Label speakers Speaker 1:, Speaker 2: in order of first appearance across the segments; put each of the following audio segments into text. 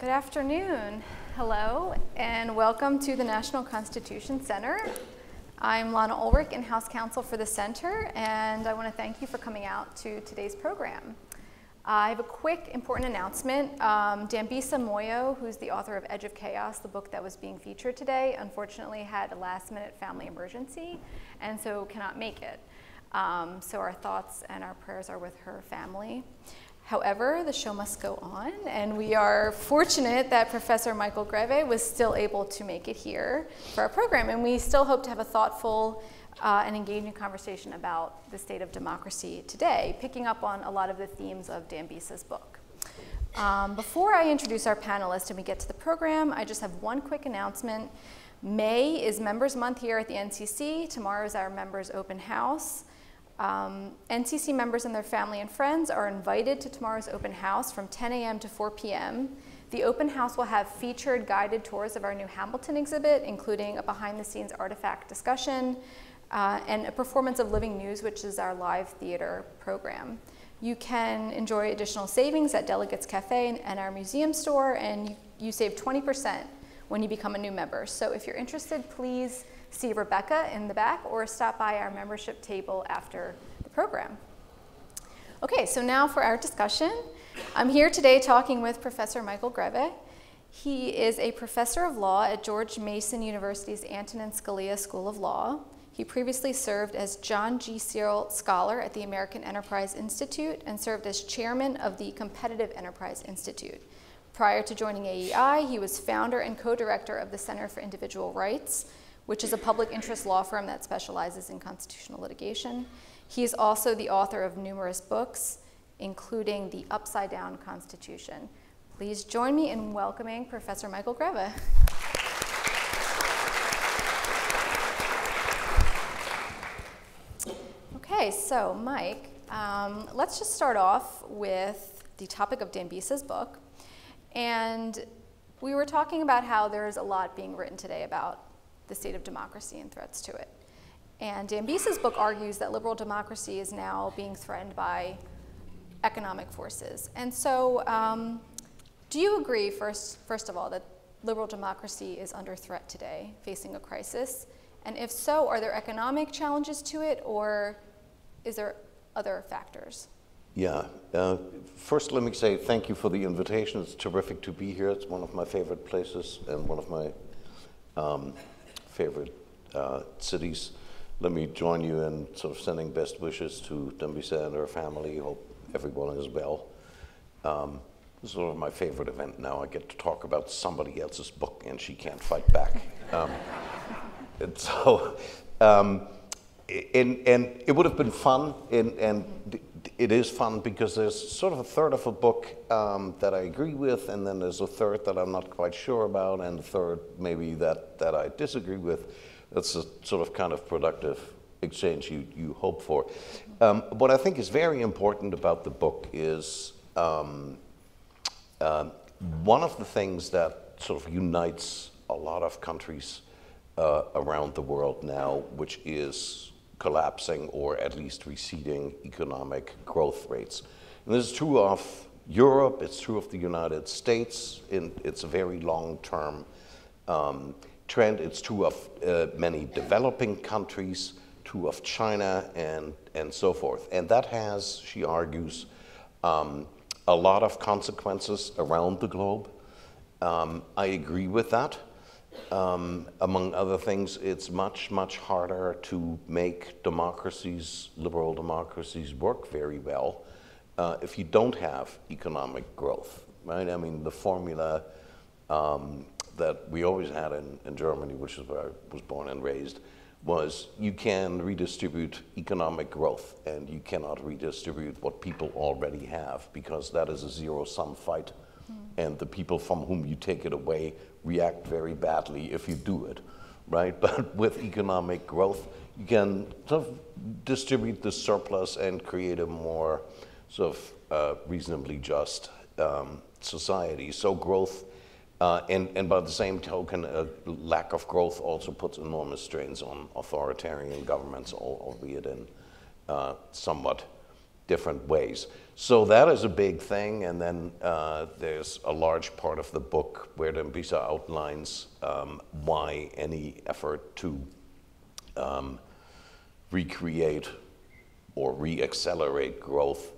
Speaker 1: Good afternoon. Hello, and welcome to the National Constitution Center. I'm Lana Ulrich, in-house counsel for the center, and I want to thank you for coming out to today's program. I have a quick, important announcement. Dambisa Mayo, who's the author of Edge of Chaos, the book that was being featured today, unfortunately had a last-minute family emergency, and so cannot make it. So our thoughts and our prayers are with her family. However, the show must go on, and we are fortunate that Professor Michael Greve was still able to make it here for our program, and we still hope to have a thoughtful and engaging conversation about the state of democracy today, picking up on a lot of the themes of Dambisa's book. Before I introduce our panelists and we get to the program, I just have one quick announcement. May is Members Month here at the NCC. Tomorrow is our Members Open House. NCC members and their family and friends are invited to tomorrow's open house from 10 a.m. to 4 p.m. The open house will have featured guided tours of our new Hamilton exhibit, including a behind-the-scenes artifact discussion and a performance of Living News, which is our live theater program. You can enjoy additional savings at Delegates Cafe and our museum store, and you save 20% when you become a new member. So if you're interested, please see Rebecca in the back or stop by our membership table after the program. Okay, so now for our discussion. I'm here today talking with Professor Michael Greve. He is a professor of law at George Mason University's Antonin Scalia School of Law. He previously served as John G. Searle Scholar at the American Enterprise Institute and served as chairman of the Competitive Enterprise Institute. Prior to joining AEI, he was founder and co-director of the Center for Individual Rights, which is a public interest law firm that specializes in constitutional litigation. He is also the author of numerous books, including The Upside Down Constitution. Please join me in welcoming Professor Michael Greve. Okay, so Mike, let's just start off with the topic of Dambisa's book. And we were talking about how there's a lot being written today about the state of democracy and threats to it. And Dambisa's book argues that liberal democracy is now being threatened by economic forces. And so do you agree, first of all, that liberal democracy is under threat today, facing a crisis? And if so, are there economic challenges to it, or is there other factors?
Speaker 2: Yeah, first let me say thank you for the invitation. It's terrific to be here. It's one of my favorite places and one of my favorite cities. Let me join you in sort of sending best wishes to Dambisa and her family. Hope everyone is well. This is sort of my favorite event now. I get to talk about somebody else's book and she can't fight back. And so, and it would have been fun, and it is fun because there's sort of a third of a book that I agree with, and then there's a third that I'm not quite sure about, and a third maybe that I disagree with. That's a sort of kind of productive exchange you hope for. What I think is very important about the book is one of the things that sort of unites a lot of countries around the world now, which is collapsing or at least receding economic growth rates. And this is true of Europe, it's true of the United States, it's a very long-term trend. It's true of many developing countries, true of China, and so forth. And that has, she argues, a lot of consequences around the globe. I agree with that. Among other things, it's much, much harder to make democracies, liberal democracies, work very well if you don't have economic growth, right? I mean, the formula that we always had in Germany, which is where I was born and raised, was you can redistribute economic growth and you cannot redistribute what people already have, because that is a zero-sum fight. And the people from whom you take it away react very badly if you do it, right? But with economic growth, you can sort of distribute the surplus and create a more sort of reasonably just society. So growth, and by the same token, a lack of growth also puts enormous strains on authoritarian governments, albeit in somewhat different ways. So that is a big thing, and then there's a large part of the book where Dambisa outlines why any effort to recreate or re-accelerate growth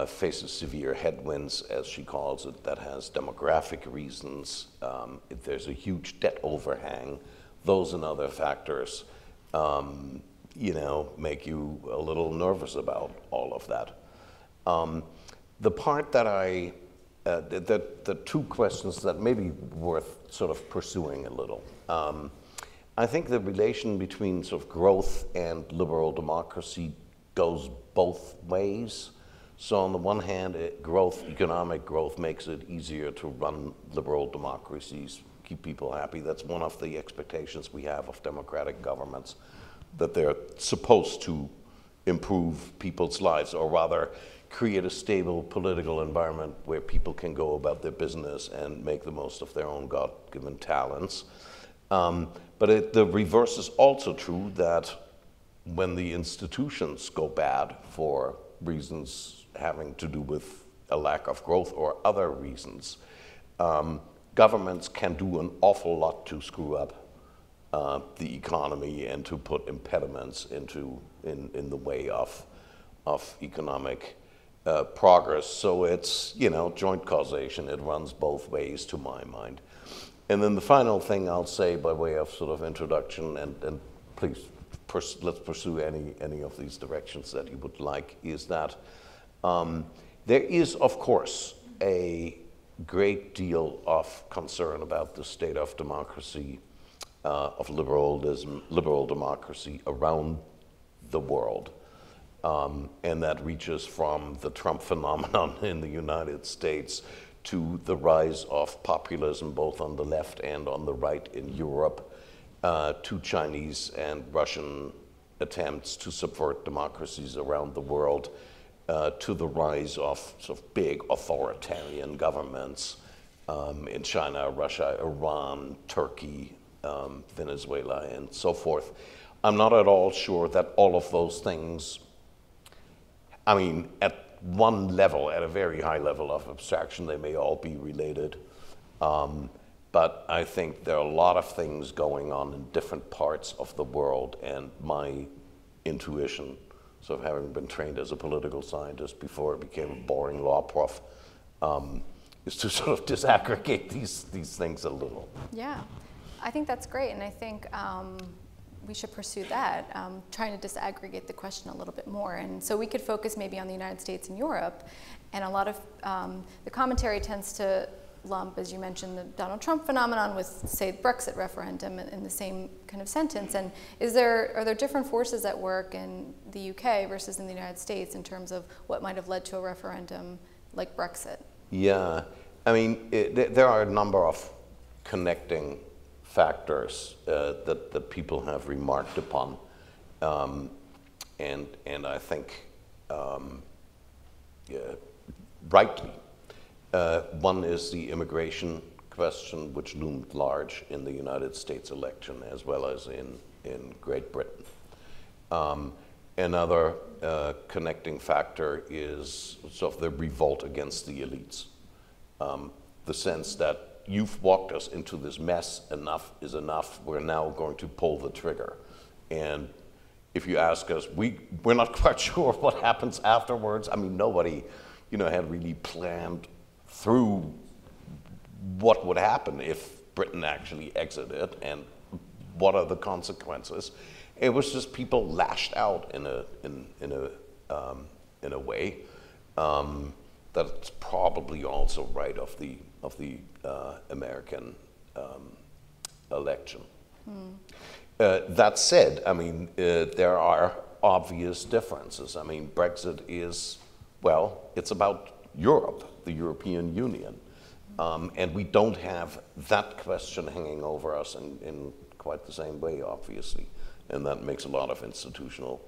Speaker 2: faces severe headwinds, as she calls it, that has demographic reasons. If there's a huge debt overhang, those and other factors, make you a little nervous about all of that. The part that the two questions that may be worth sort of pursuing a little. I think the relation between sort of growth and liberal democracy goes both ways. So on the one hand, economic growth makes it easier to run liberal democracies, keep people happy. That's one of the expectations we have of democratic governments, that they're supposed to improve people's lives, or rather create a stable political environment where people can go about their business and make the most of their own God-given talents. But the reverse is also true, that when the institutions go bad for reasons having to do with a lack of growth or other reasons, governments can do an awful lot to screw up the economy and to put impediments in the way of economic progress. So it's, joint causation. It runs both ways, to my mind. And then the final thing I'll say by way of sort of introduction, and please let's pursue any of these directions that you would like, is that there is, of course, a great deal of concern about the state of democracy, of liberal democracy around the world. And that reaches from the Trump phenomenon in the United States to the rise of populism both on the left and on the right in Europe, to Chinese and Russian attempts to subvert democracies around the world, to the rise of sort of big authoritarian governments in China, Russia, Iran, Turkey, Venezuela, and so forth. I'm not at all sure that all of those things, at one level, at a very high level of abstraction, they may all be related. But I think there are a lot of things going on in different parts of the world, and my intuition, sort of having been trained as a political scientist before I became a boring law prof, is to sort of disaggregate these things a little.
Speaker 1: Yeah, I think that's great, and I think we should pursue that, trying to disaggregate the question a little bit more. And so we could focus maybe on the United States and Europe, and a lot of the commentary tends to lump, as you mentioned, the Donald Trump phenomenon with, say, the Brexit referendum in the same kind of sentence. And are there different forces at work in the UK versus in the United States in terms of what might have led to a referendum like Brexit? Yeah,
Speaker 2: there are a number of connecting factors that people have remarked upon, and I think rightly. One is the immigration question, which loomed large in the United States election as well as in Great Britain. Another connecting factor is sort of the revolt against the elites. The sense that you've walked us into this mess, enough is enough, we're now going to pull the trigger. And if you ask us, we're not quite sure what happens afterwards. Nobody had really planned through what would happen if Britain actually exited and what are the consequences. It was just people lashed out in a way that's probably also right of the American election. That said, there are obvious differences. Brexit is, it's about Europe, the European Union. And we don't have that question hanging over us in quite the same way, obviously. And that makes a lot of institutional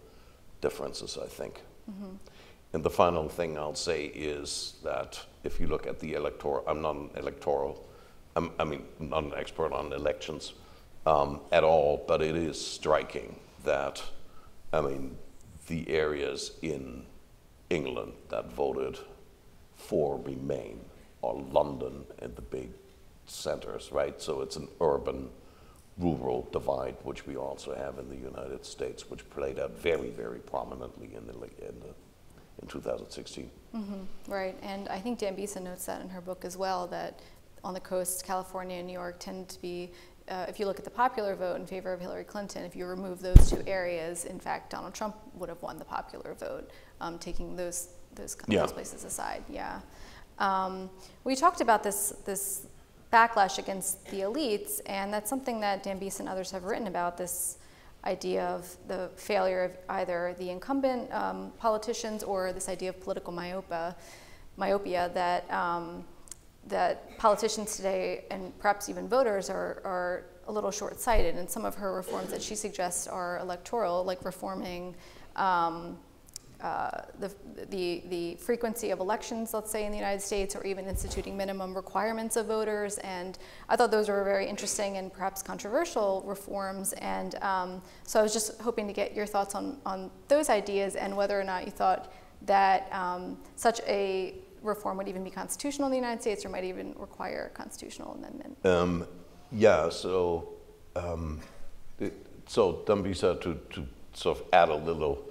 Speaker 2: differerences, I think. Mm-hmm. And the final thing I'll say is that if you look at the electoral, I'm not an expert on elections at all, but it is striking that, the areas in England that voted for Remain, or London and the big centers, right? So it's an urban-rural divide, which we also have in the United States, which played out very, very prominently in 2016.
Speaker 1: Right, and I think Dambisa notes that in her book as well, that on the coast, California and New York tend to be, if you look at the popular vote in favor of Hillary Clinton, if you remove those two areas, in fact, Donald Trump would have won the popular vote, taking those places aside. Yeah. We talked about this backlash against the elites, and that's something that Dambisa and others have written about, this idea of the failure of either the incumbent politicians or this idea of political myopia that that politicians today, and perhaps even voters, are a little short-sighted. And some of her reforms that she suggests are electoral, like reforming the frequency of elections, let's say, in the United States, or even instituting minimum requirements of voters. And I thought those were very interesting and perhaps controversial reforms. And so I was just hoping to get your thoughts on those ideas, and whether or not you thought that such a reform would even be constitutional in the United States, or might even require a constitutional amendment.
Speaker 2: Yeah, so Dambisa, to sort of add a little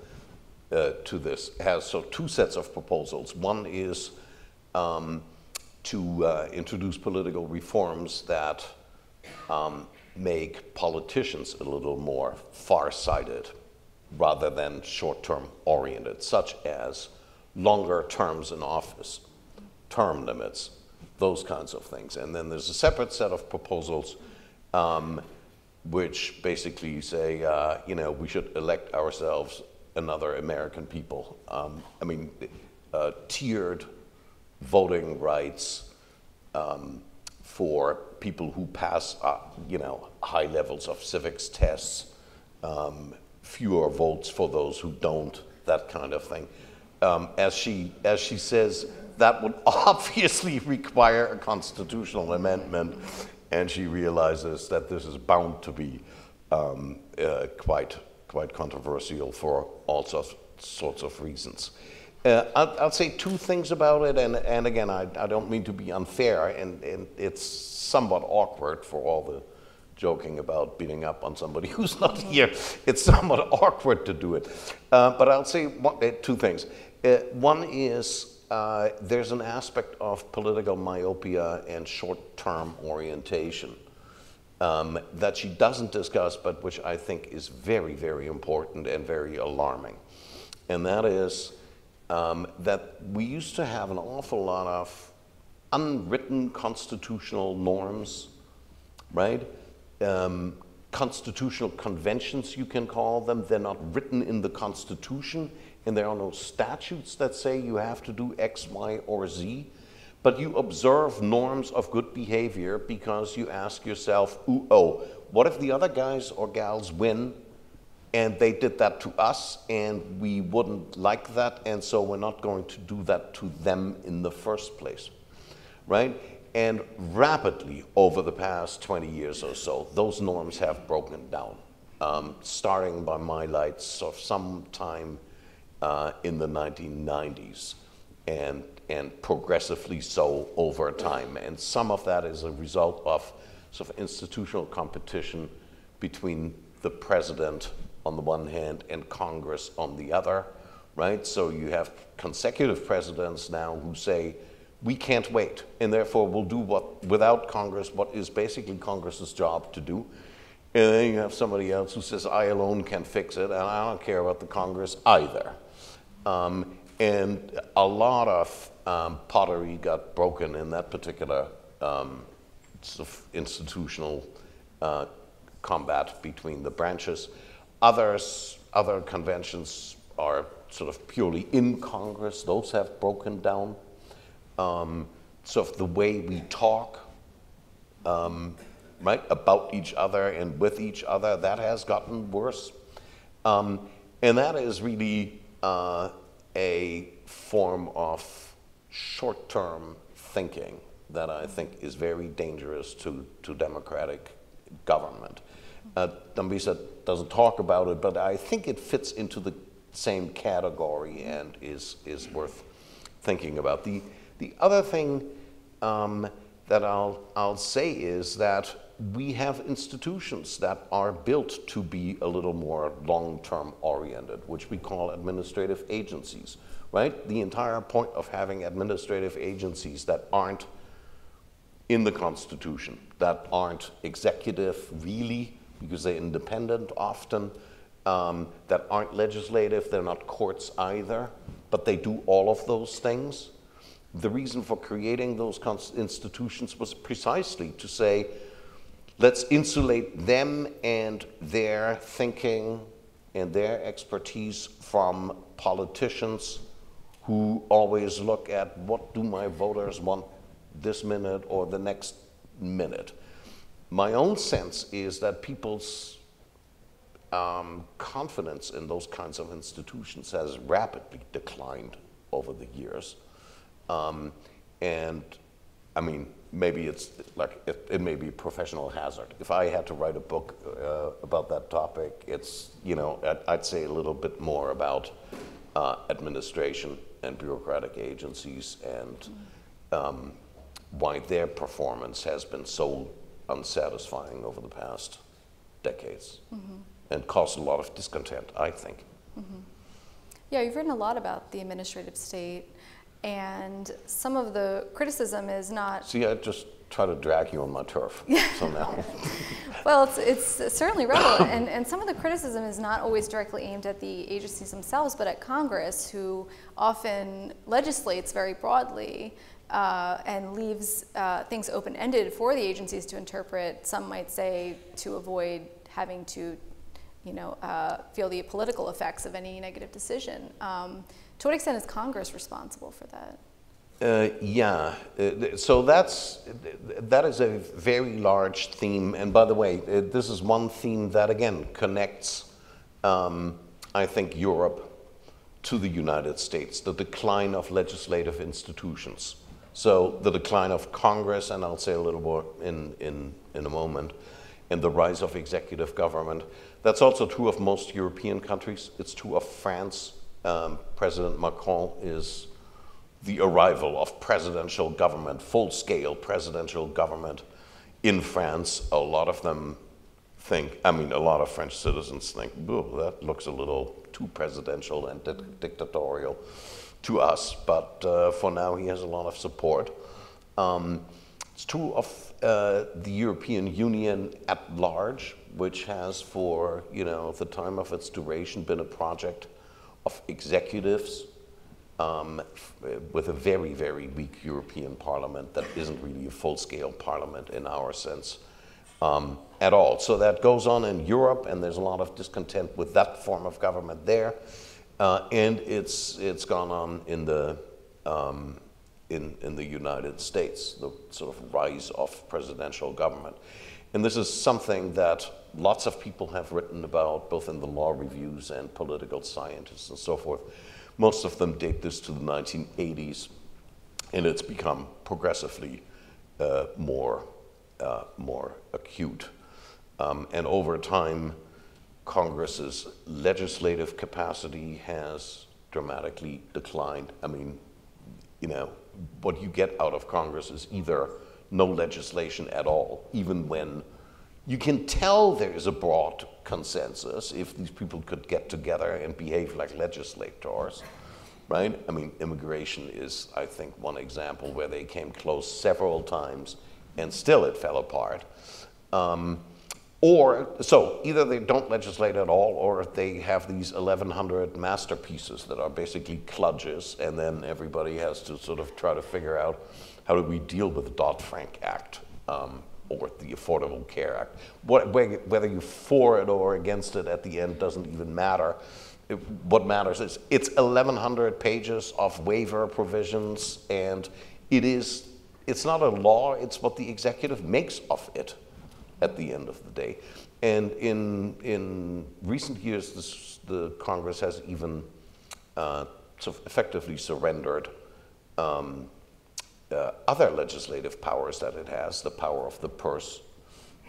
Speaker 2: to this, has two sets of proposals. One is to introduce political reforms that make politicians a little more far-sighted rather than short-term oriented, such as longer terms in office, term limits, those kinds of things. And then there's a separate set of proposals which basically say, we should elect ourselves another American people. Tiered voting rights for people who pass, high levels of civics tests, fewer votes for those who don't, that kind of thing. As she says, that would obviously require a constitutional amendment, and she realizes that this is bound to be quite controversial for all sorts of reasons. I'll say two things about it, and again, I don't mean to be unfair, and it's somewhat awkward for all the joking about beating up on somebody who's not here. It's somewhat awkward to do it. But I'll say two things. One is there's an aspect of political myopia and short-term orientation that she doesn't discuss, but which I think is very, very important and very alarming. And that is that we used to have an awful lot of unwritten constitutional norms, right? Constitutional conventions, you can call them. They're not written in the Constitution, and there are no statutes that say you have to do X, Y, or Z. But you observe norms of good behavior because you ask yourself, what if the other guys or gals win and they did that to us and we wouldn't like that, and so we're not going to do that to them in the first place, right? And rapidly over the past 20 years or so, those norms have broken down, starting by my lights of sometime in the 1990s, and progressively so over time. And some of that is a result of sort of institutional competition between the president on the one hand and Congress on the other, right? So you have consecutive presidents now who say, we can't wait, and therefore we'll do without Congress, what is basically Congress's job to do. And then you have somebody else who says, I alone can fix it, and I don't care about the Congress either. And a lot of pottery got broken in that particular sort of institutional combat between the branches. Other conventions are sort of purely in Congress. Those have broken down. Sort of the way we talk, right, about each other and with each other, that has gotten worse. And that is really a form of short-term thinking that I think is very dangerous to democratic government. Dambisa doesn't talk about it, but I think it fits into the same category and is worth thinking about. The other thing that I'll say is that we have institutions that are built to be a little more long-term oriented, which we call administrative agencies, right? The entire point of having administrative agencies that aren't in the Constitution, that aren't executive really, because they're independent often, that aren't legislative, they're not courts either, but they do all of those things. The reason for creating those institutions was precisely to say, let's insulate them and their thinking and their expertise from politicians who always look at what do my voters want this minute or the next minute. My own sense is that people's confidence in those kinds of institutions has rapidly declined over the years. And I mean, maybe it's like, it may be a professional hazard. If I had to write a book about that topic, it's, you know, I'd say a little bit more about administration and bureaucratic agencies and why their performance has been so unsatisfying over the past decades and caused a lot of discontent, I think.
Speaker 1: Yeah, you've written a lot about the administrative state, and some of the criticism is not...
Speaker 2: See, I just try to drag you on my turf somehow.
Speaker 1: Well, it's certainly relevant, and some of the criticism is not always directly aimed at the agencies themselves, but at Congress, who often legislates very broadly and leaves things open-ended for the agencies to interpret. Some might say to avoid having to, you know, feel the political effects of any negative decision. To what extent is Congress responsible for that? So that is a very large theme. And by the way, this is one theme that, again, connects, I think, Europe to the United States, the decline of legislative institutions. So the decline of Congress, and I'll say a little more in a moment, and the rise of executive government. That's also true of most European countries. It's true of France. President Macron is the arrival of presidential government, full-scale presidential government in France. A lot of them think, I mean, a lot of French citizens think, "Ooh, that looks a little too presidential and dictatorial to us," but for now he has a lot of support. It's true of the European Union at large, which has for, you know, the time of its duration been a project of executives with a very, very weak European Parliament that isn't really a full-scale parliament in our sense at all. So that goes on in Europe, and there's a lot of discontent with that form of government there, and it's gone on in the United States, the sort of rise of presidential government. And this is something that lots of people have written about, both in the law reviews and political scientists and so forth. Most of them date this to the 1980s, and it's become progressively more acute. And over time, Congress's legislative capacity has dramatically declined. I mean, you know, what you get out of Congress is either no legislation at all, even when you can tell there is a broad consensus if these people could get together and behave like legislators, right? I mean, immigration is, I think, one example where they came close several times and still it fell apart. So either they don't legislate at all, or they have these 1,100 masterpieces that are basically kludges, and then everybody has to sort of try to figure out how do we deal with the Dodd-Frank Act or the Affordable Care Act. Whether you're for it or against it at the end doesn't even matter. What matters is it's 1,100 pages of waiver provisions, and it's not a law, it's what the executive makes of it at the end of the day. And in recent years, the Congress has even sort of effectively surrendered other legislative powers that it has, the power of the purse,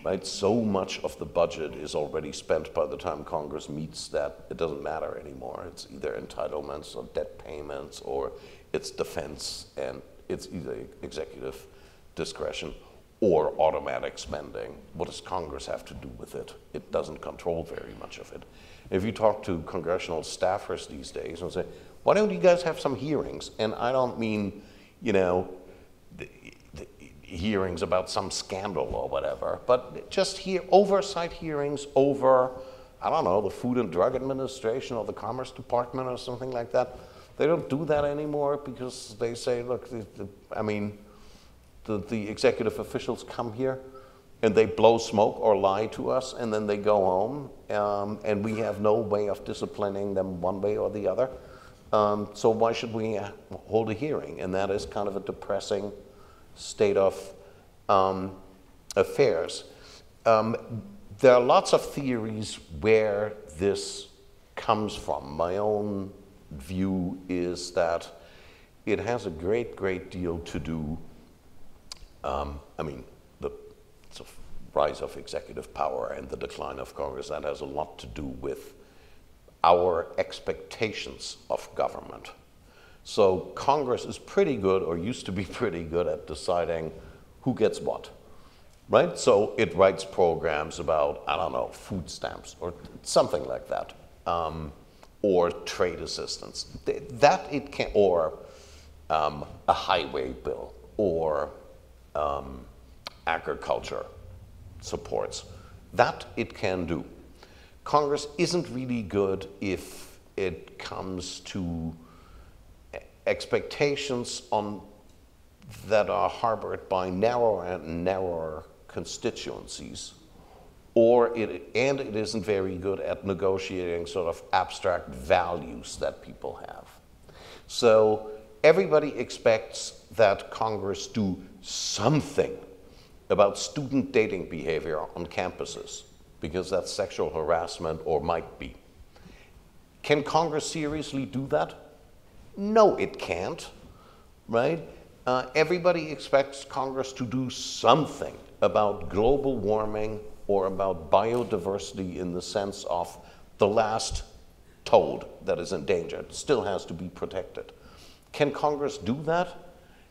Speaker 2: right? So much of the budget is already spent by the time Congress meets that it doesn't matter anymore. It's either entitlements or debt payments, or it's defense, and it's either executive discretion or automatic spending. What does Congress have to do with it? It doesn't control very much of it. If you talk to congressional staffers these days and say, why don't you guys have some hearings? And I don't mean, you know, the hearings about some scandal or whatever, but just oversight hearings over, I don't know, the Food and Drug Administration or the Commerce Department or something like that. They don't do that anymore because they say, look, the executive officials come here and they blow smoke or lie to us, and then they go home, and we have no way of disciplining them one way or the other. So why should we hold a hearing? And that is kind of a depressing state of affairs. There are lots of theories where this comes from. My own view is that it has a great deal to do, the sort of rise of executive power and the decline of Congress, that has a lot to do with our expectations of government. So Congress is pretty good, or used to be pretty good, at deciding who gets what, right? So it writes programs about, I don't know, food stamps or something like that, or trade assistance. That it can, or a highway bill, or agriculture supports. That it can do. Congress isn't really good if it comes to expectations that are harbored by narrower and narrower constituencies, it isn't very good at negotiating sort of abstract values that people have. So everybody expects that Congress do something about student dating behavior on campuses, because that's sexual harassment, or might be. Can Congress seriously do that? No, it can't, right? Everybody expects Congress to do something about global warming or about biodiversity in the sense of the last toad that is endangered still has to be protected. Can Congress do that?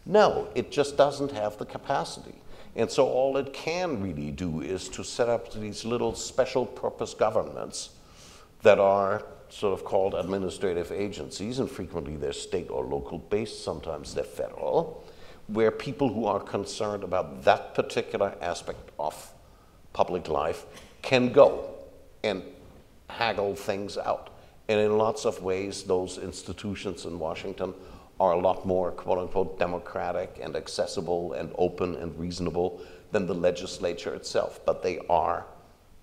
Speaker 2: No, it just doesn't have the capacity. And so all it can really do is to set up these little special purpose governments that are sort of called administrative agencies, and frequently they're state or local based, sometimes they're federal, where people who are concerned about that particular aspect of public life can go and haggle things out. And in lots of ways, those institutions in Washington are a lot more, quote unquote, democratic and accessible and open and reasonable than the legislature itself. But they are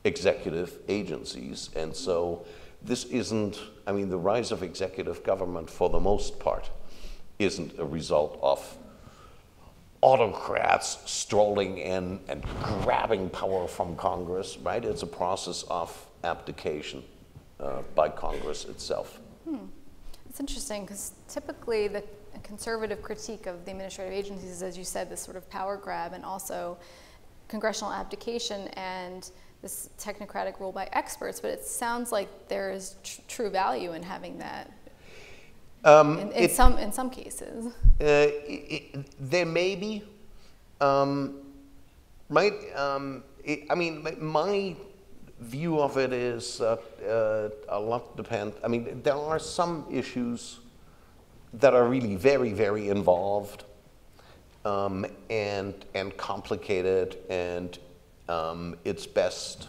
Speaker 2: executive agencies. And so this isn't, the rise of executive government for the most part isn't a result of autocrats strolling in and grabbing power from Congress, right? It's a process of abdication by Congress itself.
Speaker 1: It's interesting, because typically the conservative critique of the administrative agencies is, as you said, this sort of power grab, and also congressional abdication and this technocratic rule by experts. But it sounds like there is true value in having that. In some cases,
Speaker 2: there may be, right? My view of it is a lot depends. There are some issues that are really very involved and complicated, and it's best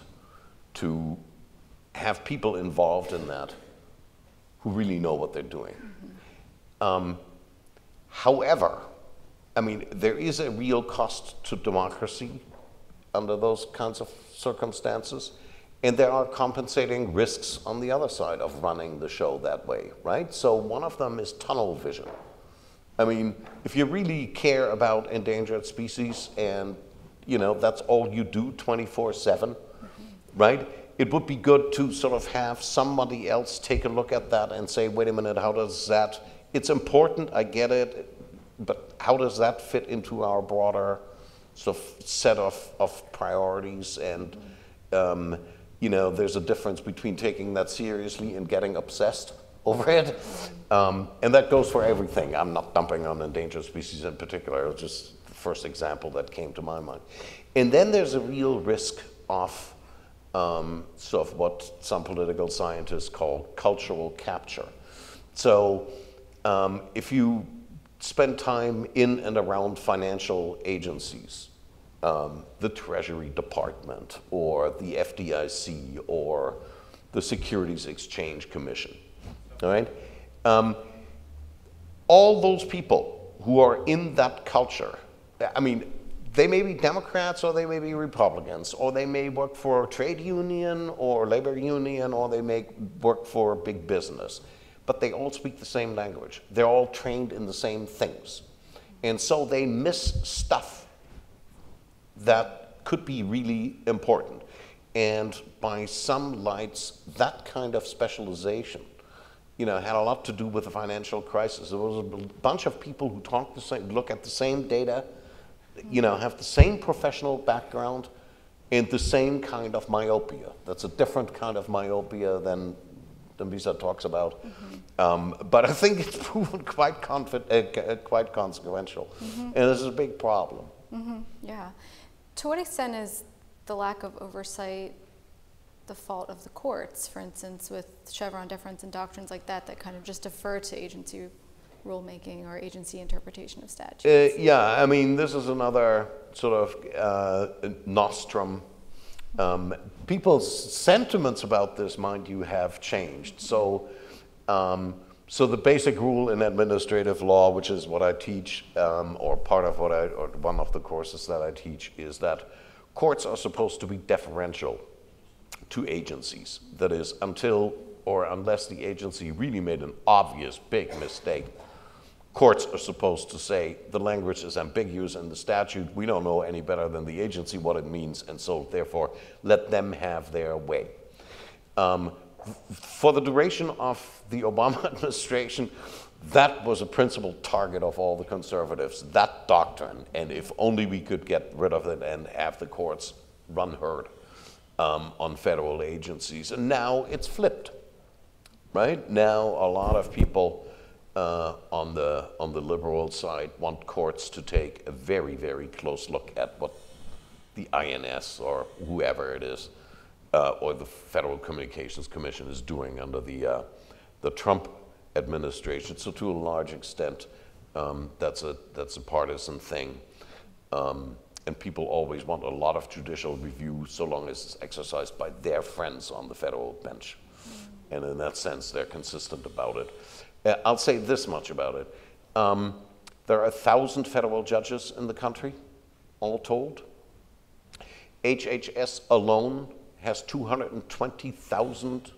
Speaker 2: to have people involved in that who really know what they're doing. However, there is a real cost to democracy under those kinds of circumstances, and there are compensating risks on the other side of running the show that way, right? So one of them is tunnel vision. If you really care about endangered species and that's all you do 24/7, right? It would be good to sort of have somebody else take a look at that and say, wait a minute, how does that, it's important, I get it, but how does that fit into our broader sort of set of priorities, and you know, there's a difference between taking that seriously and getting obsessed over it, and that goes for everything. I'm not dumping on endangered species in particular. It was just the first example that came to my mind. And then there's a real risk of sort of what some political scientists call cultural capture. So if you spend time in and around financial agencies, the Treasury Department or the FDIC or the Securities Exchange Commission, all right? All those people who are in that culture, I mean, they may be Democrats or they may be Republicans, or they may work for a trade union or labor union, or they may work for big business, but they all speak the same language. They're all trained in the same things. And so they miss stuff that could be really important. And by some lights, that kind of specialization, you know, had a lot to do with the financial crisis. There was a bunch of people who talk the same, look at the same data, you know, have the same professional background and the same kind of myopia. That's a different kind of myopia than Dambisa talks about. But I think it's proven quite consequential. And this is a big problem.
Speaker 1: Yeah. To what extent is the lack of oversight the fault of the courts, for instance, with Chevron deference and doctrines like that that kind of just defer to agency rulemaking or agency interpretation of statutes?
Speaker 2: Yeah, I mean, this is another sort of nostrum. People's sentiments about this, mind you, have changed. So, so the basic rule in administrative law, which is what I teach, or part of what or one of the courses that I teach, is that courts are supposed to be deferential to agencies. That is, until or unless the agency really made an obvious big mistake, courts are supposed to say the language is ambiguous in the statute. We don't know any better than the agency what it means, and so therefore let them have their way. For the duration of the Obama administration, that was a principal target of all the conservatives, that doctrine, and if only we could get rid of it and have the courts run herd on federal agencies. And now it's flipped, right? Now a lot of people on the liberal side want courts to take a very, very close look at what the INS or whoever it is, or the Federal Communications Commission is doing under the Trump administration. So to a large extent, that's a partisan thing. And people always want a lot of judicial review so long as it's exercised by their friends on the federal bench. And in that sense, they're consistent about it. I'll say this much about it. There are 1,000 federal judges in the country, all told. HHS alone has 220,000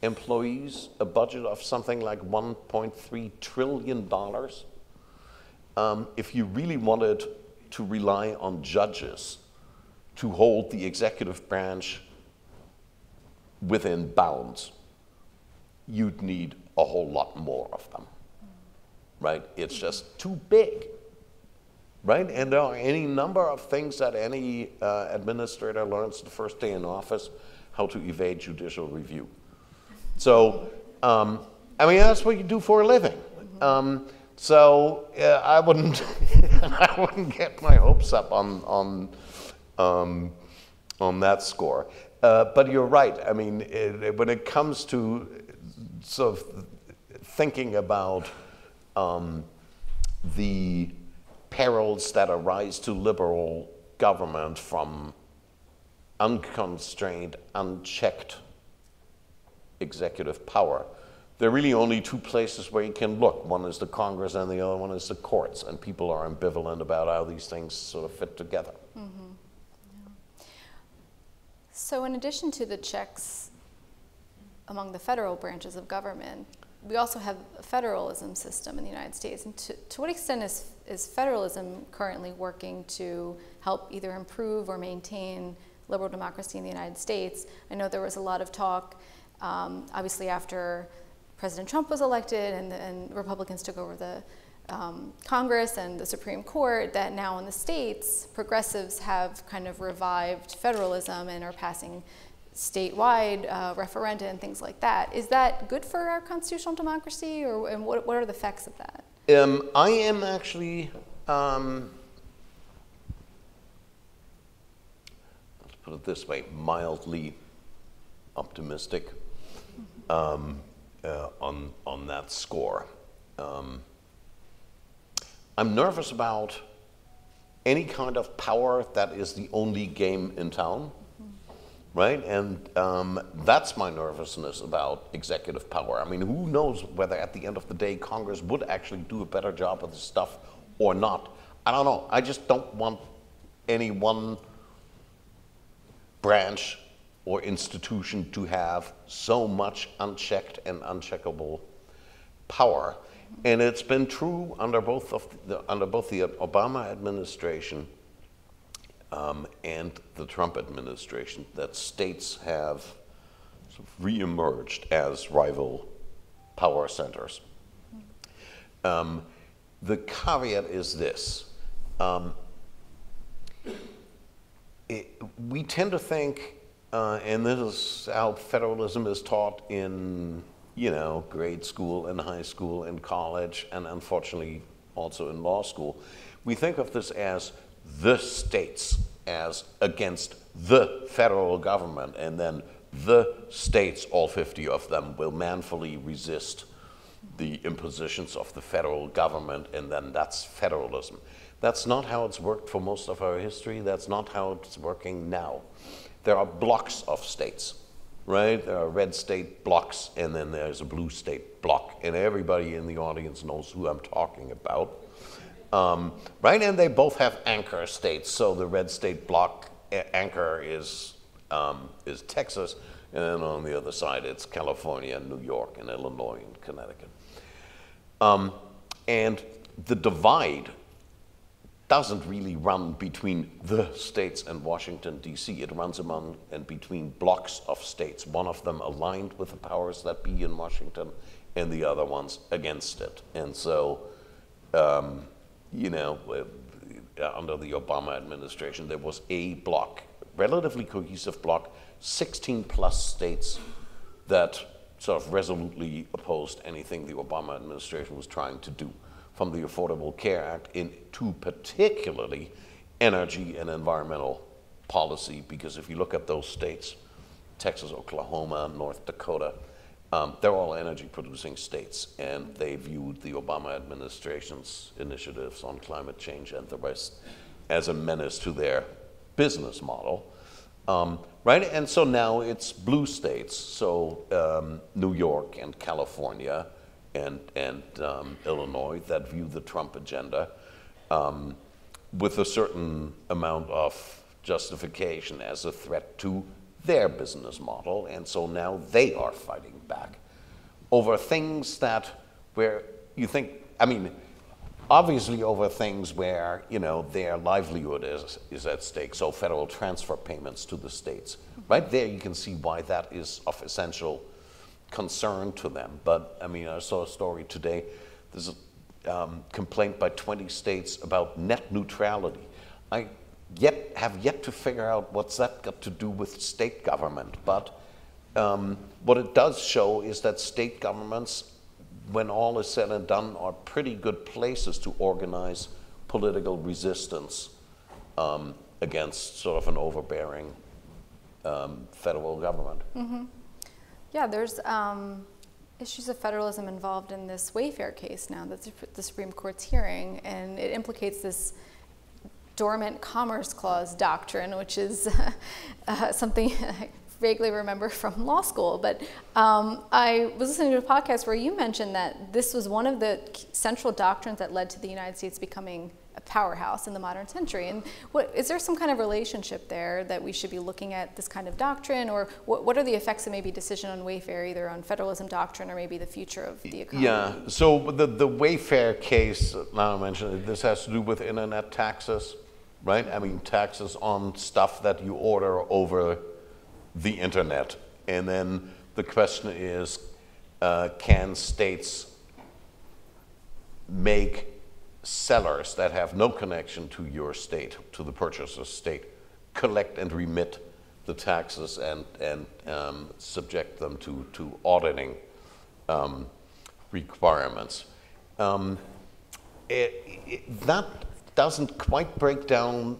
Speaker 2: employees, a budget of something like $1.3 trillion. If you really wanted to rely on judges to hold the executive branch within bounds, you'd need a whole lot more of them, right? It's just too big, right? And there are any number of things that any administrator learns the first day in office, how to evade judicial review. So, I mean, that's what you do for a living. So I wouldn't, I wouldn't get my hopes up on that score. But you're right. I mean, when it comes to sort of thinking about the perils that arise to liberal government from unconstrained, unchecked executive power, there are really only two places where you can look. One is the Congress and the other one is the courts, and people are ambivalent about how these things sort of fit together.
Speaker 1: Yeah. So in addition to the checks among the federal branches of government, we also have a federalism system in the United States. And to what extent is federalism currently working to help either improve or maintain liberal democracy in the United States? I know there was a lot of talk, obviously after President Trump was elected and Republicans took over the Congress and the Supreme Court that now in the states, progressives have kind of revived federalism and are passing statewide referenda and things like that. Is that good for our constitutional democracy, and what are the effects of that?
Speaker 2: I am actually, let's put it this way, mildly optimistic on that score. I'm nervous about any kind of power that is the only game in town, right? And that's my nervousness about executive power. I mean, who knows whether at the end of the day Congress would actually do a better job of this stuff or not. I don't know. I just don't want any one branch or institution to have so much unchecked and uncheckable power. And it's been true under both the Obama administration and the Trump administration that states have sort of reemerged as rival power centers. The caveat is this. We tend to think, and this is how federalism is taught in grade school and high school and college, and unfortunately also in law school. We think of this as the states as against the federal government, and then the states, all 50 of them, will manfully resist the impositions of the federal government, and then that's federalism. That's not how it's worked for most of our history. That's not how it's working now. There are blocks of states. Right? There are red state blocks, and then there's a blue state block, and everybody in the audience knows who I'm talking about. Right? And they both have anchor states. So the red state block anchor is Texas, and then on the other side it's California, and New York, and Illinois, and Connecticut. And the divide doesn't really run between the states and Washington, D.C. It runs among and between blocks of states, one of them aligned with the powers that be in Washington and the other ones against it. And so, under the Obama administration, there was a block, relatively cohesive block, 16 plus states that sort of resolutely opposed anything the Obama administration was trying to do, from the Affordable Care Act into particularly energy and environmental policy, because if you look at those states, Texas, Oklahoma, North Dakota, they're all energy producing states, and they viewed the Obama administration's initiatives on climate change and the rest as a menace to their business model. Right? And so now it's blue states, so New York and California and Illinois that view the Trump agenda with a certain amount of justification as a threat to their business model, and so now they are fighting back over things where you think, obviously over things where their livelihood is at stake. So federal transfer payments to the states, right there you can see why that is of essential concern to them. But I saw a story today. There's a complaint by 20 states about net neutrality. I have yet to figure out what's that got to do with state government. But what it does show is that state governments, when all is said and done, are pretty good places to organize political resistance against sort of an overbearing federal government.
Speaker 1: Mm-hmm. Yeah, there's issues of federalism involved in this Wayfair case now that the Supreme Court's hearing, and it implicates this dormant commerce clause doctrine, which is something I vaguely remember from law school. But I was listening to a podcast where you mentioned that this was one of the central doctrines that led to the United States becoming a powerhouse in the modern century. And is there some kind of relationship there that we should be looking at this kind of doctrine, or what are the effects of maybe decision on Wayfair, either on federalism doctrine or maybe the future of the economy?
Speaker 2: Yeah, so the Wayfair case, Lana mentioned, this has to do with internet taxes, right? Taxes on stuff that you order over the internet. And then the question is, can states make sellers that have no connection to your state, to the purchaser's state, collect and remit the taxes and subject them to auditing requirements. That doesn't quite break down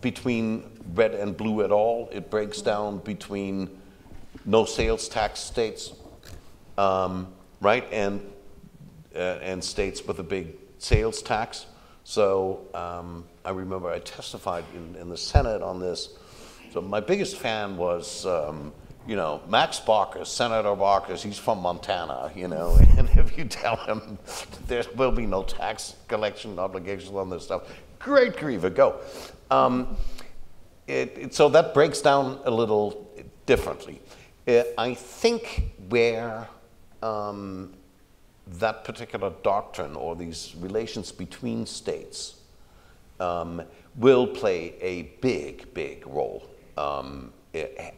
Speaker 2: between red and blue at all. It breaks down between no sales tax states, right, and states with a big sales tax. So I remember I testified in the Senate on this. So my biggest fan was, Max Baucus, Senator Baucus. He's from Montana, and if you tell him there will be no tax collection obligations on this stuff, great Greve, go. So that breaks down a little differently. I think where that particular doctrine or these relations between states will play a big role,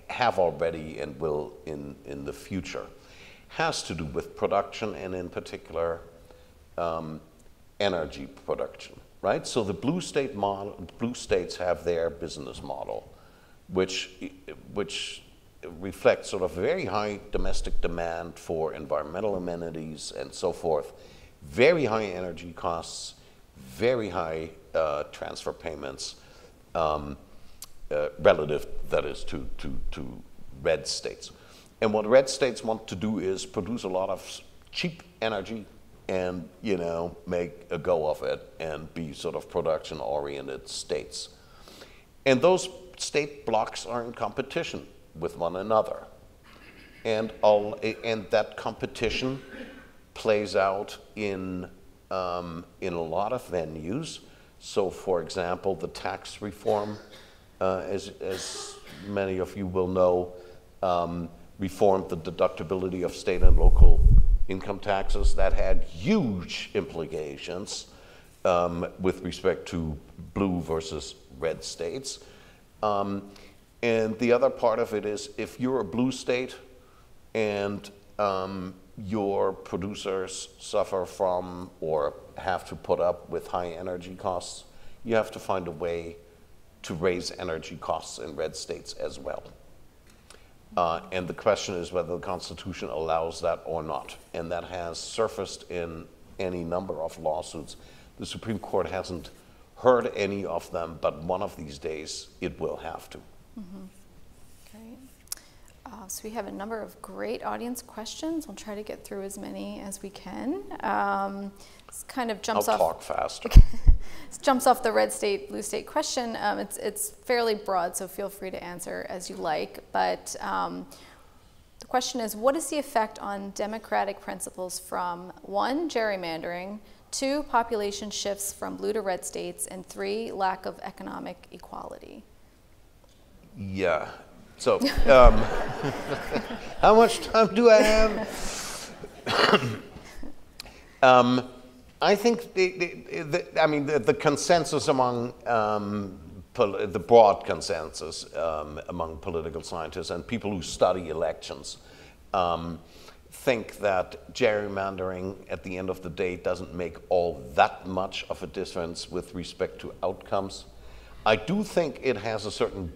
Speaker 2: have already and will in the future, has to do with production and in particular energy production, right? So the blue states have their business model, which reflects sort of very high domestic demand for environmental amenities and so forth, very high energy costs, very high transfer payments, relative, that is, to red states. And what red states want to do is produce a lot of cheap energy and, make a go of it and be sort of production-oriented states. And those state blocks are in competition with one another. And that competition plays out in a lot of venues. So, for example, the tax reform, as many of you will know, reformed the deductibility of state and local income taxes. That had huge implications with respect to blue versus red states. And the other part of it is if you're a blue state and your producers suffer from or have to put up with high energy costs, you have to find a way to raise energy costs in red states as well. And the question is whether the Constitution allows that or not. And that has surfaced in any number of lawsuits. The Supreme Court hasn't heard any of them, but one of these days it will have to.
Speaker 1: Mm-hmm. Great. So we have a number of great audience questions. We'll try to get through as many as we can. This kind of jumps off.
Speaker 2: I'll talk faster.
Speaker 1: This jumps off the red state, blue state question. It's fairly broad, so feel free to answer as you like. But the question is, what is the effect on democratic principles from 1, gerrymandering, 2, population shifts from blue to red states, and 3, lack of economic equality?
Speaker 2: Yeah. So, how much time do I have? I think the consensus among the broad consensus among political scientists and people who study elections think that gerrymandering at the end of the day doesn't make all that much of a difference with respect to outcomes. I do think it has a certain,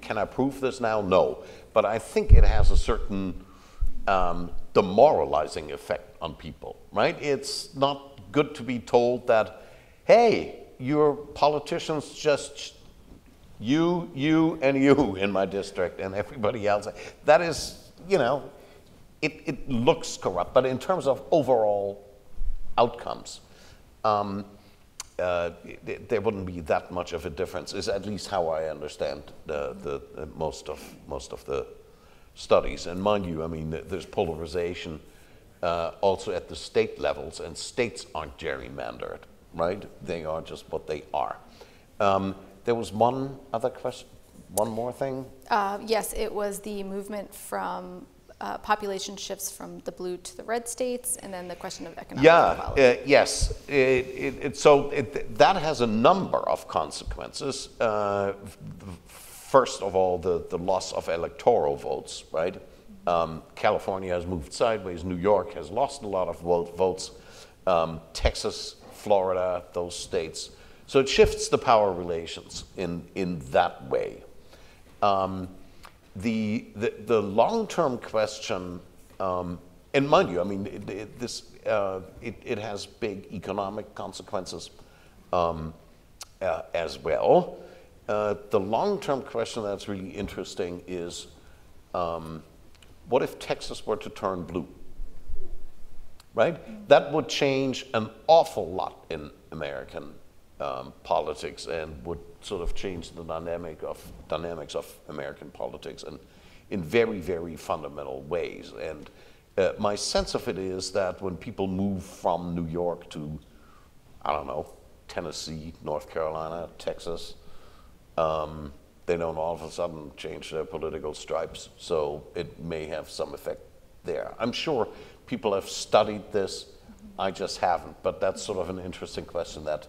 Speaker 2: can I prove this now? No. But I think it has a certain demoralizing effect on people, right? It's not good to be told that, hey, your politicians just you, and you in my district and everybody else. That is, it looks corrupt. But in terms of overall outcomes, there wouldn't be that much of a difference, is at least how I understand the most of the studies. And mind you, there's polarization also at the state levels, and states aren't gerrymandered, right? They are just what they are. There was one other question, one more thing?
Speaker 1: Yes, it was the movement from population shifts from the blue to the red states, and then the question of economic equality.
Speaker 2: Yes. That has a number of consequences. First of all, the loss of electoral votes, right? California has moved sideways. New York has lost a lot of votes. Texas Florida, those states. So it shifts the power relations in that way. The long-term question, and mind you, I mean, it has big economic consequences as well. The long-term question that's really interesting is, what if Texas were to turn blue? Right? That would change an awful lot in American politics and would sort of change the dynamics of American politics in very, very fundamental ways. And my sense of it is that when people move from New York to, I don't know, Tennessee, North Carolina, Texas, they don't all of a sudden change their political stripes. So it may have some effect there. I'm sure people have studied this. I just haven't. But that's sort of an interesting question that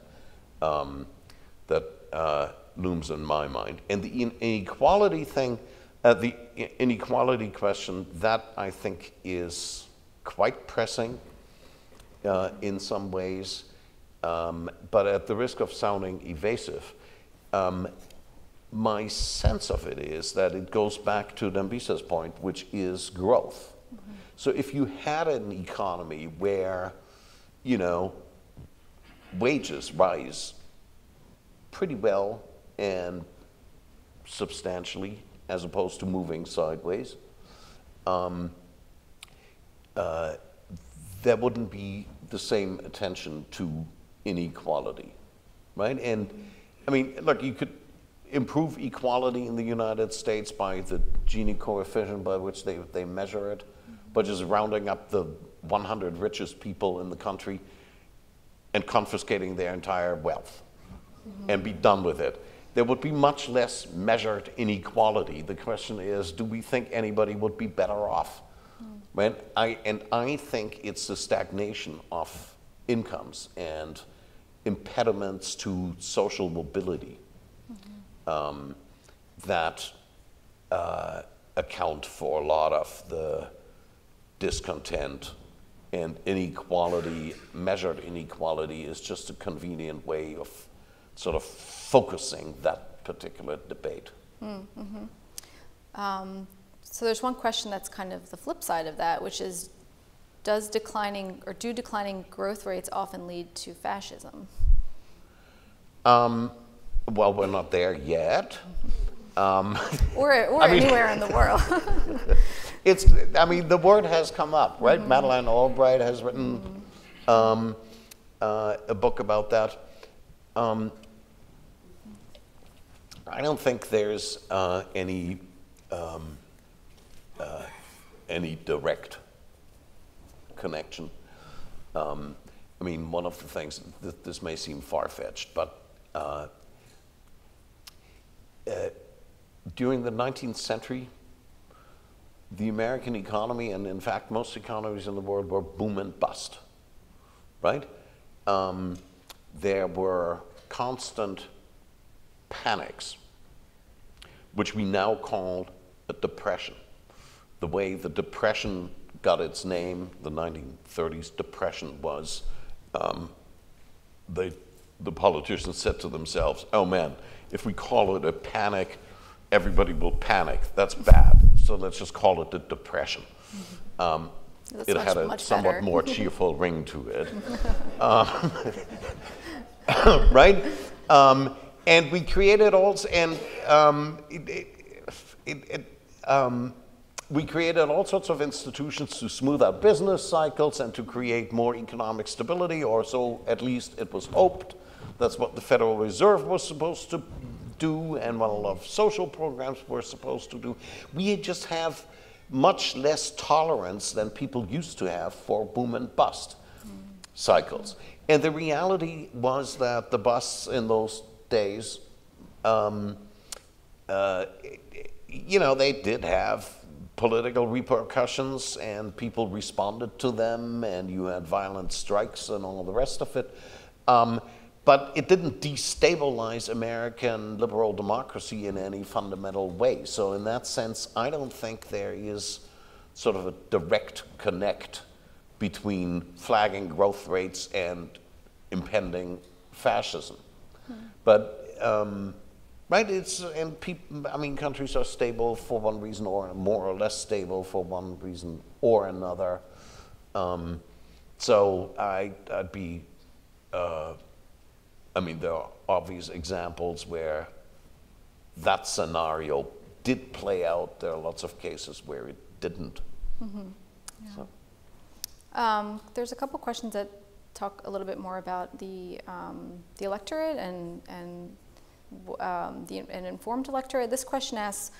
Speaker 2: looms in my mind. And the inequality thing, the inequality question, that I think is quite pressing in some ways. But at the risk of sounding evasive, my sense of it is that it goes back to Dambisa's point, which is growth. Mm-hmm. So if you had an economy where, you know, wages rise pretty well and substantially as opposed to moving sideways, there wouldn't be the same attention to inequality, right? And I mean, look, you could improve equality in the United States by the Gini coefficient by which they measure it, but just rounding up the 100 richest people in the country and confiscating their entire wealth and be done with it. There would be much less measured inequality. The question is, do we think anybody would be better off? Right? I think it's the stagnation of incomes and impediments to social mobility that account for a lot of the discontent, and inequality, measured inequality, is just a convenient way of sort of focusing that particular debate.
Speaker 1: So there's one question that's kind of the flip side of that, which is, do declining growth rates often lead to fascism?
Speaker 2: Well, we're not there yet.
Speaker 1: Or anywhere in the world.
Speaker 2: I mean, the word has come up, right? Madeleine Albright has written a book about that. I don't think there's any direct connection. I mean, one of the things, this may seem far-fetched, but during the 19th century, the American economy, and in fact most economies in the world, were boom and bust, right? There were constant panics, which we now call a depression. The way the depression got its name, the 1930s depression, was the politicians said to themselves, oh man, if we call it a panic, everybody will panic. That's bad. So let's just call it the depression. It had a somewhat more cheerful ring to it. Right? And we created also, we created all sorts of institutions to smooth out business cycles and to create more economic stability, or so at least it was hoped. That's what the Federal Reserve was supposed to do, and what a lot of social programs were supposed to do. We just have much less tolerance than people used to have for boom and bust cycles. And the reality was that the busts in those days, you know, they did have political repercussions, and people responded to them, and you had violent strikes and all the rest of it. But it didn't destabilize American liberal democracy in any fundamental way. So in that sense, I don't think there is sort of a direct connect between flagging growth rates and impending fascism. But right, countries are stable for one reason or more or less stable for one reason or another. So I'd be, there are obvious examples where that scenario did play out. There are lots of cases where it didn't.
Speaker 1: Yeah. So. There's a couple questions that talk a little bit more about the electorate and an informed electorate. This question asks,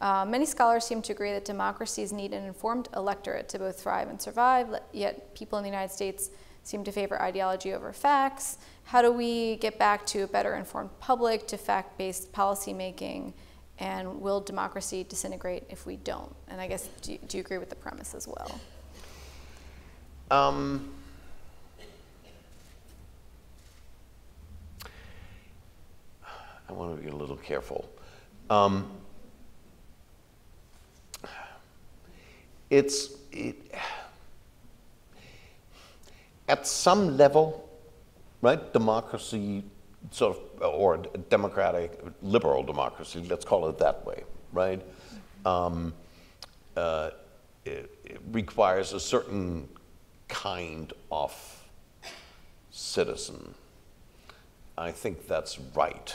Speaker 1: many scholars seem to agree that democracies need an informed electorate to both thrive and survive, yet people in the United States seem to favor ideology over facts. How do we get back to a better informed public, to fact-based policy making, and will democracy disintegrate if we don't? And I guess, do you agree with the premise as well?
Speaker 2: I want to be a little careful. At some level, right, democracy sort of, or democratic, liberal democracy, let's call it that way, right, it requires a certain kind of citizen. I think that's right.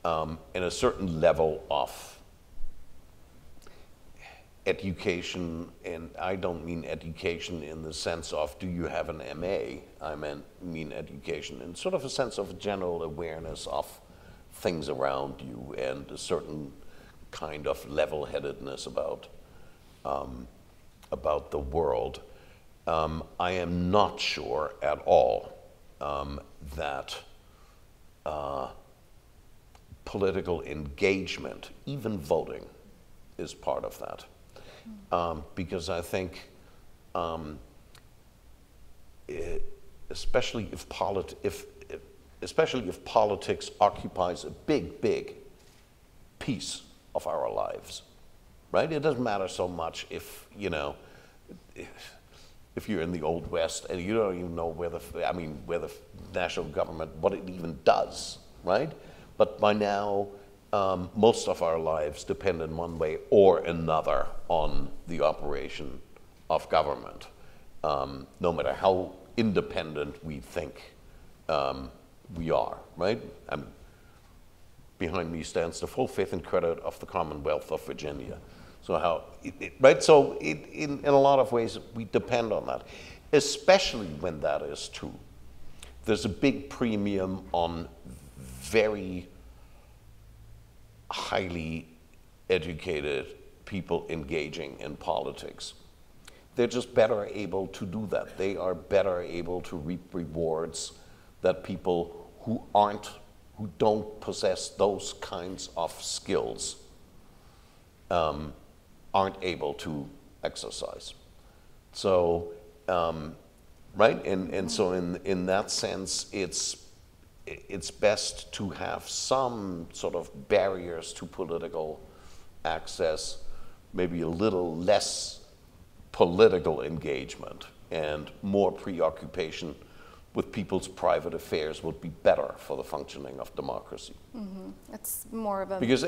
Speaker 2: And a certain level of education, and I don't mean education in the sense of do you have an MA, I mean education in sort of a sense of general awareness of things around you and a certain kind of level-headedness about the world. I am not sure at all that political engagement, even voting, is part of that. Because I think, especially if politics occupies a big piece of our lives, right? It doesn't matter so much if you're in the Old West and you don't even know where the national government, what it even does, right? But by now, most of our lives depend in one way or another on the operation of government, no matter how independent we think we are, right? Behind me stands the full faith and credit of the Commonwealth of Virginia. So right? So in a lot of ways, we depend on that, especially when that is true. There's a big premium on very highly educated people engaging in politics. They're just better able to do that. They are better able to reap rewards that people who don't possess those kinds of skills aren't able to exercise. So, right, and so in that sense, it's best to have some sort of barriers to political access, maybe a little less political engagement and more preoccupation with people's private affairs would be better for the functioning of democracy.
Speaker 1: Mm-hmm. It's more of a...
Speaker 2: Because,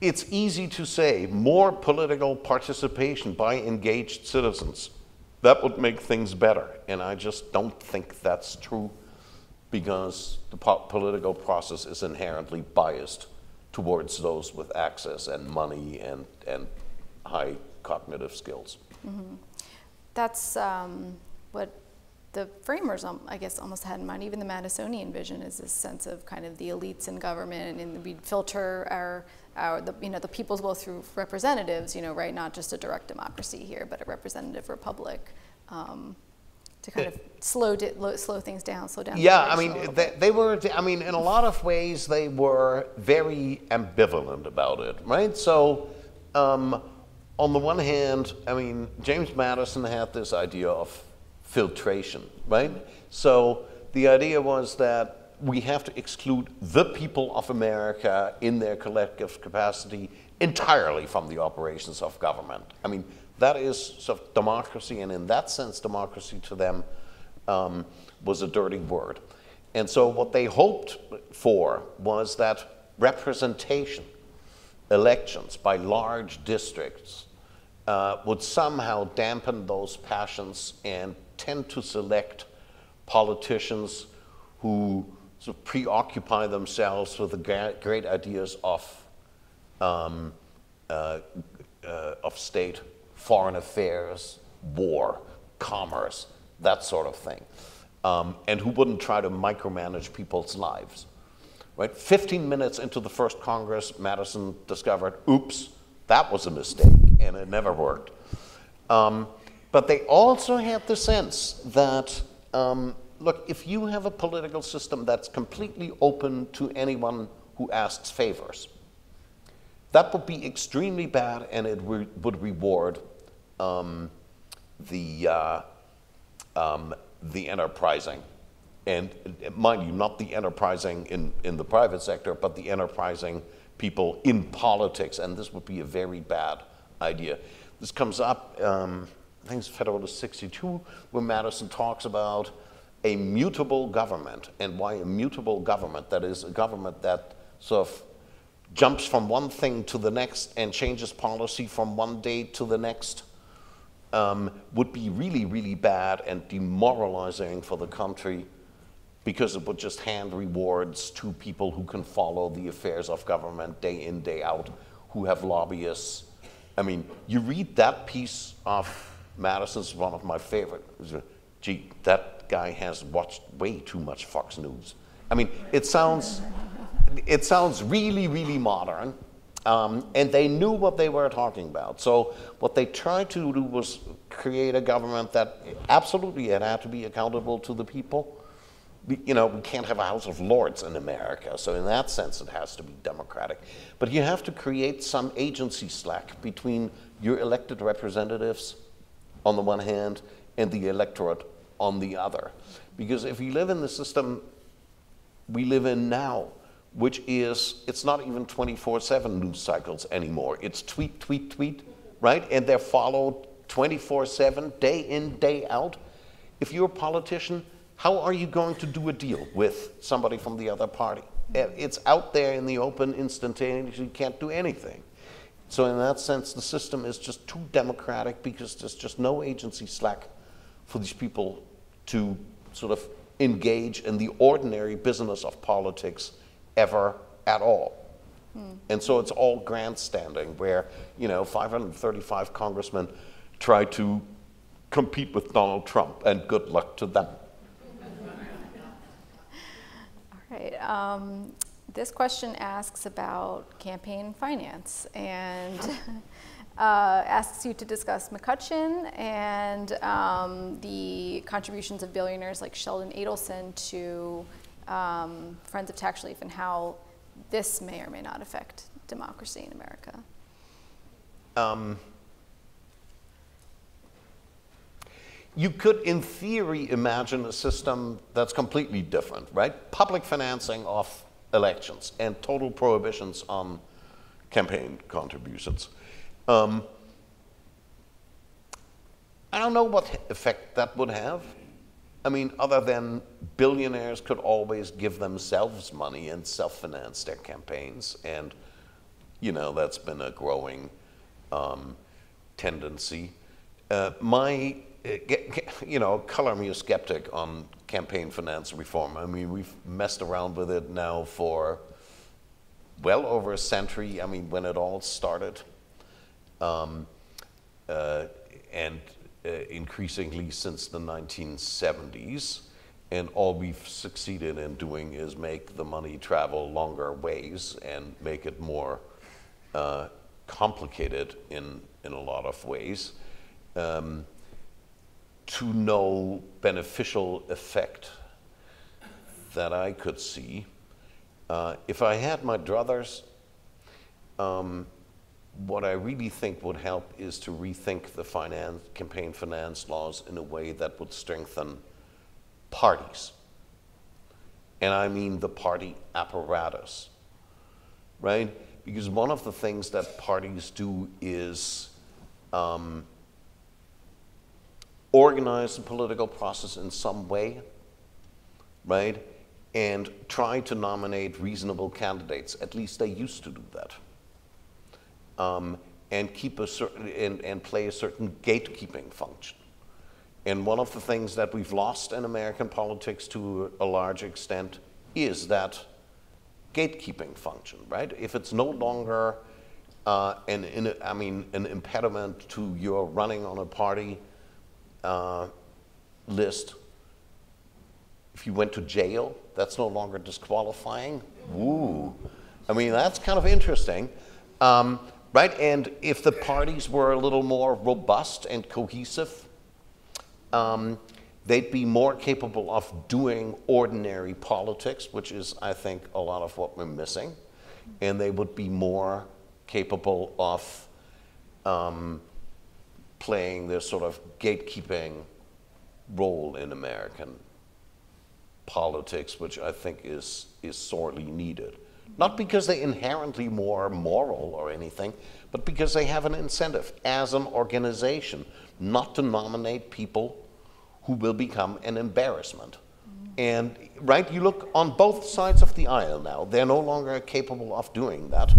Speaker 2: it's easy to say more political participation by engaged citizens. That would make things better, and I just don't think that's true because the political process is inherently biased towards those with access and money and high cognitive skills.
Speaker 1: Mm-hmm. That's what the framers, I guess, almost had in mind. Even the Madisonian vision is this sense of kind of the elites in government, and we filter the people's will through representatives, right? Not just a direct democracy here, but a representative republic, to kind of slow things down, slow down.
Speaker 2: Yeah, they were. In a lot of ways, they were very ambivalent about it, right? So, on the one hand, James Madison had this idea of filtration, right? So the idea was that we have to exclude the people of America in their collective capacity entirely from the operations of government. That is sort of democracy, and in that sense, democracy to them was a dirty word. And so what they hoped for was that representation, elections by large districts, would somehow dampen those passions and tend to select politicians who sort of preoccupy themselves with the great ideas of state, foreign affairs, war, commerce, that sort of thing, and who wouldn't try to micromanage people's lives. Right? 15 minutes into the first Congress, Madison discovered, oops, that was a mistake, and it never worked. But they also had the sense that, look, if you have a political system that's completely open to anyone who asks favors, that would be extremely bad, and it would reward the enterprising. And mind you, not the enterprising in the private sector, but the enterprising people in politics, and this would be a very bad idea. This comes up, I think it's Federalist 62, where Madison talks about a mutable government, and why a mutable government, that is a government that sort of jumps from one thing to the next and changes policy from one day to the next, would be really, really bad and demoralizing for the country, because it would just hand rewards to people who can follow the affairs of government day in, day out, who have lobbyists. I mean, you read that piece of Madison's, one of my favorite. Gee, that guy has watched way too much Fox News. I mean, it sounds really, really modern, and they knew what they were talking about. So what they tried to do was create a government that absolutely it had to be accountable to the people. You know, we can't have a House of Lords in America, so in that sense it has to be democratic. But you have to create some agency slack between your elected representatives on the one hand and the electorate on the other. Because if you live in the system we live in now, which is, it's not even 24/7 news cycles anymore. It's tweet, tweet, tweet, right? And they're followed 24/7, day in, day out. If you're a politician, how are you going to do a deal with somebody from the other party? It's out there in the open instantaneously, you can't do anything. So in that sense, the system is just too democratic, because there's just no agency slack for these people to sort of engage in the ordinary business of politics ever at all. And so it's all grandstanding, where, you know, 535 congressmen try to compete with Donald Trump, and good luck to them.
Speaker 1: All right. This question asks about campaign finance, and asks you to discuss McCutcheon and the contributions of billionaires like Sheldon Adelson to Friends of Tax Relief, and how this may or may not affect democracy in America.
Speaker 2: You could, in theory, imagine a system that's completely different, right? Public financing of elections and total prohibitions on campaign contributions. I don't know what effect that would have. I mean, other than billionaires could always give themselves money and self-finance their campaigns, and, you know, that's been a growing tendency. You know, color me a skeptic on campaign finance reform. I mean, we've messed around with it now for well over a century. I mean, when it all started, and increasingly since the 1970s, and all we've succeeded in doing is make the money travel longer ways and make it more complicated in a lot of ways. To no beneficial effect that I could see. If I had my druthers, what I really think would help is to rethink the campaign finance laws in a way that would strengthen parties. And I mean the party apparatus, right? Because one of the things that parties do is organize the political process in some way, right? And try to nominate reasonable candidates. At least they used to do that. And keep a certain, and play a certain gatekeeping function. And one of the things that we've lost in American politics to a large extent is that gatekeeping function, right? If it's no longer an impediment to your running on a party list, if you went to jail, that's no longer disqualifying. Woo. I mean, that's kind of interesting. Right, and if the parties were a little more robust and cohesive, they'd be more capable of doing ordinary politics, which is, I think, a lot of what we're missing. And they would be more capable of playing this sort of gatekeeping role in American politics, which I think is sorely needed. Not because they're inherently more moral or anything, but because they have an incentive as an organization not to nominate people who will become an embarrassment. And, right, you look on both sides of the aisle now. They're no longer capable of doing that.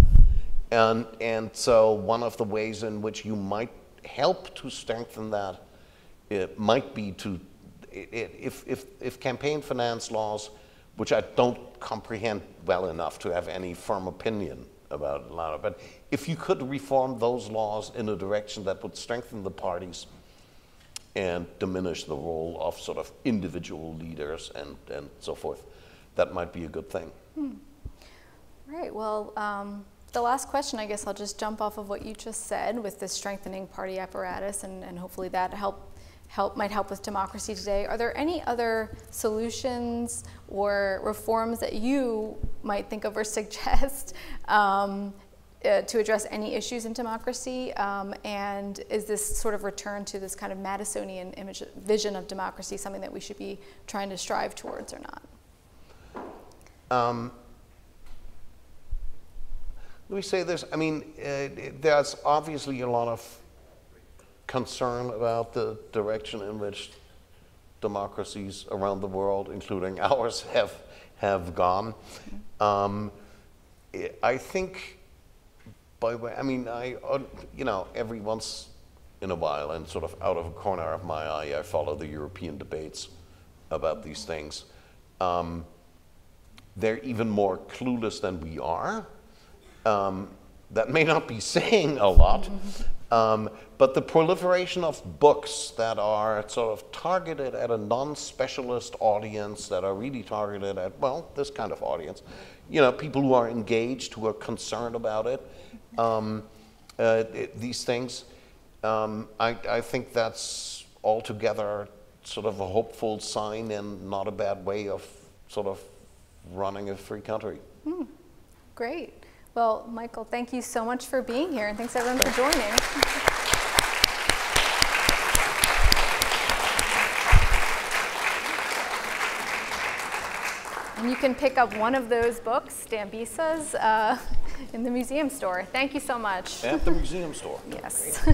Speaker 2: And so one of the ways in which you might help to strengthen that, it might be to, if campaign finance laws, which I don't comprehend well enough to have any firm opinion about, Lana, but if you could reform those laws in a direction that would strengthen the parties and diminish the role of sort of individual leaders and so forth, that might be a good thing.
Speaker 1: Right, well, the last question, I guess I'll just jump off of what you just said with the strengthening party apparatus, and hopefully that might help with democracy today. Are there any other solutions or reforms that you might think of or suggest to address any issues in democracy? And is this sort of return to this kind of Madisonian vision of democracy something that we should be trying to strive towards or not?
Speaker 2: Let me say this. I mean, there's obviously a lot of concern about the direction in which democracies around the world, including ours, have gone. I think, every once in a while, and sort of out of a corner of my eye, I follow the European debates about these things. They're even more clueless than we are. That may not be saying a lot. But the proliferation of books that are sort of targeted at a non-specialist audience, that are really targeted at, well, this kind of audience, people who are engaged, who are concerned about it, these things, I think that's altogether sort of a hopeful sign and not a bad way of sort of running a free country.
Speaker 1: Great. Well, Michael, thank you so much for being here, and thanks everyone for joining. And you can pick up one of those books, Dambisa's, in the museum store. Thank you so much.
Speaker 2: At the museum store.
Speaker 1: Yes.